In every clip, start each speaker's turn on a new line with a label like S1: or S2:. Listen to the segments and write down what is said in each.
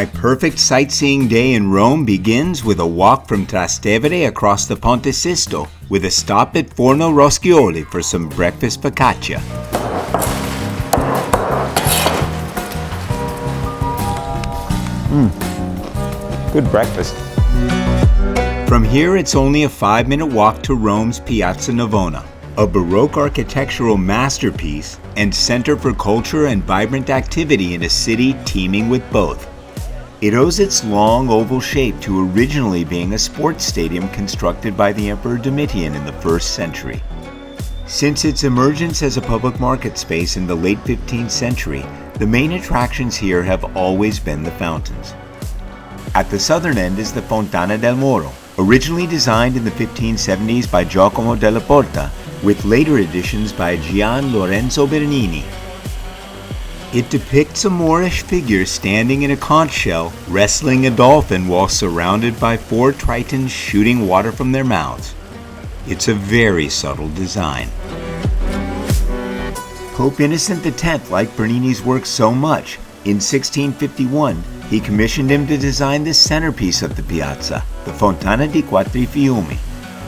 S1: My perfect sightseeing day in Rome begins with a walk from Trastevere across the Ponte Sisto, with a stop at Forno Roscioli for some breakfast focaccia.
S2: Good breakfast.
S1: From here, it's only a 5-minute walk to Rome's Piazza Navona, a Baroque architectural masterpiece and center for culture and vibrant activity in a city teeming with both. It owes its long oval shape to originally being a sports stadium constructed by the Emperor Domitian in the 1st century. Since its emergence as a public market space in the late 15th century, the main attractions here have always been the fountains. At the southern end is the Fontana del Moro, originally designed in the 1570s by Giacomo della Porta, with later additions by Gian Lorenzo Bernini. It depicts a Moorish figure standing in a conch shell, wrestling a dolphin while surrounded by 4 tritons shooting water from their mouths. It's a very subtle design. Pope Innocent X liked Bernini's work so much, in 1651, he commissioned him to design the centerpiece of the piazza, the Fontana di Quattro Fiumi,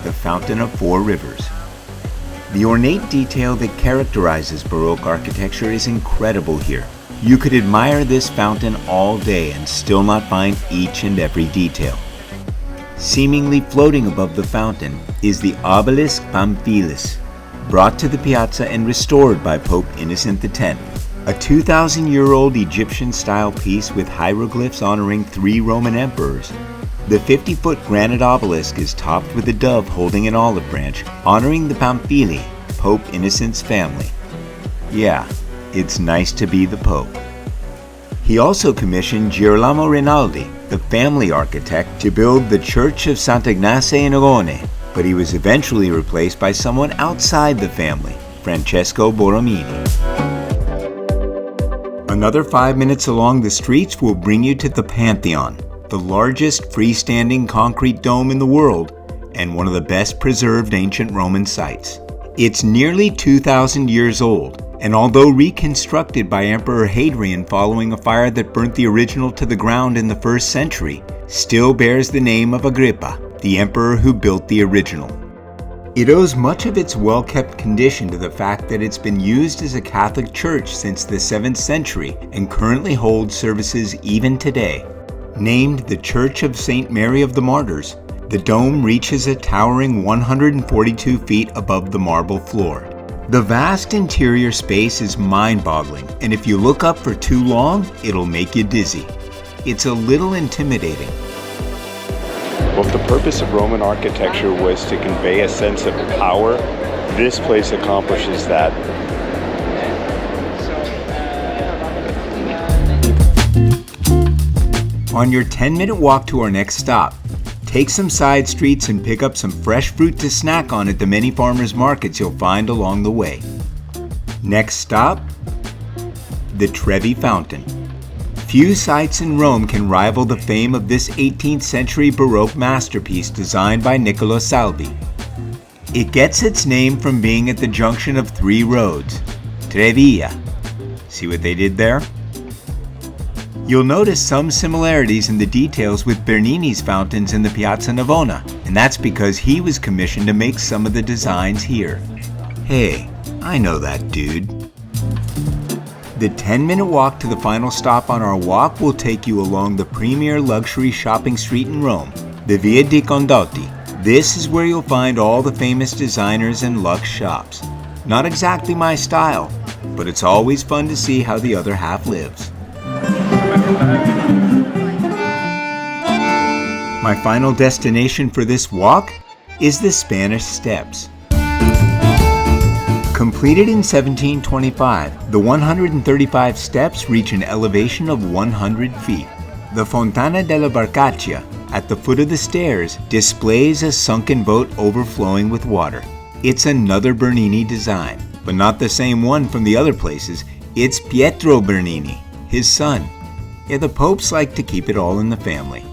S1: the Fountain of 4 Rivers. The ornate detail that characterizes Baroque architecture is incredible here. You could admire this fountain all day and still not find each and every detail. Seemingly floating above the fountain is the obelisk Pamphilis, brought to the piazza and restored by Pope Innocent X, a 2,000-year-old Egyptian-style piece with hieroglyphs honoring 3 Roman emperors. The 50-foot granite obelisk is topped with a dove holding an olive branch, honoring the Pamphili, Pope Innocent's family. Yeah, it's nice to be the Pope. He also commissioned Girolamo Rinaldi, the family architect, to build the Church of Sant'Ignace in Agone, but he was eventually replaced by someone outside the family, Francesco Borromini. Another 5 minutes along the streets will bring you to the Pantheon, the largest freestanding concrete dome in the world and one of the best preserved ancient Roman sites. It's nearly 2,000 years old, and although reconstructed by Emperor Hadrian following a fire that burnt the original to the ground in the 1st century, still bears the name of Agrippa, the emperor who built the original. It owes much of its well-kept condition to the fact that it's been used as a Catholic church since the 7th century and currently holds services even today. Named the Church of St. Mary of the Martyrs, the dome reaches a towering 142 feet above the marble floor. The vast interior space is mind-boggling, and if you look up for too long, it'll make you dizzy. It's a little intimidating.
S2: Well, if the purpose of Roman architecture was to convey a sense of power, this place accomplishes that.
S1: On your 10-minute walk to our next stop, take some side streets and pick up some fresh fruit to snack on at the many farmers markets you'll find along the way. Next stop, the Trevi Fountain. Few sites in Rome can rival the fame of this 18th century Baroque masterpiece designed by Niccolo Salvi. It gets its name from being at the junction of 3 roads, Trevia. See what they did there? You'll notice some similarities in the details with Bernini's fountains in the Piazza Navona, and that's because he was commissioned to make some of the designs here. Hey, I know that dude. The 10-minute walk to the final stop on our walk will take you along the premier luxury shopping street in Rome, the Via dei Condotti. This is where you'll find all the famous designers and luxe shops. Not exactly my style, but it's always fun to see how the other half lives. My final destination for this walk is the Spanish Steps. Completed in 1725, the 135 steps reach an elevation of 100 feet. The Fontana della Barcaccia, at the foot of the stairs, displays a sunken boat overflowing with water. It's another Bernini design, but not the same one from the other places. It's Pietro Bernini, his son. Yeah, the popes like to keep it all in the family.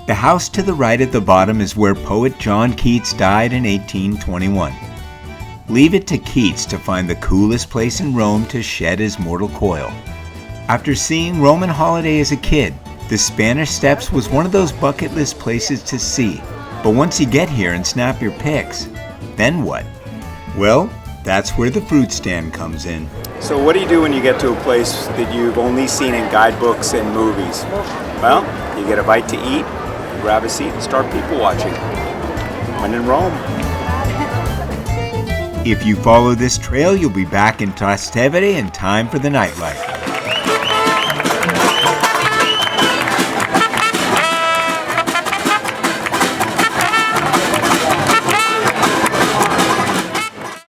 S1: The house to the right at the bottom is where poet John Keats died in 1821. Leave it to Keats to find the coolest place in Rome to shed his mortal coil. After seeing Roman Holiday as a kid, The Spanish Steps was one of those bucket list places to see, but once you get here and snap your pics, then what? Well, that's where the fruit stand comes in.
S3: So what do you do when you get to a place that you've only seen in guidebooks and movies? Well, you get a bite to eat, grab a seat, and start people watching. When in Rome.
S1: If you follow this trail, you'll be back in Trastevere in time for the nightlife.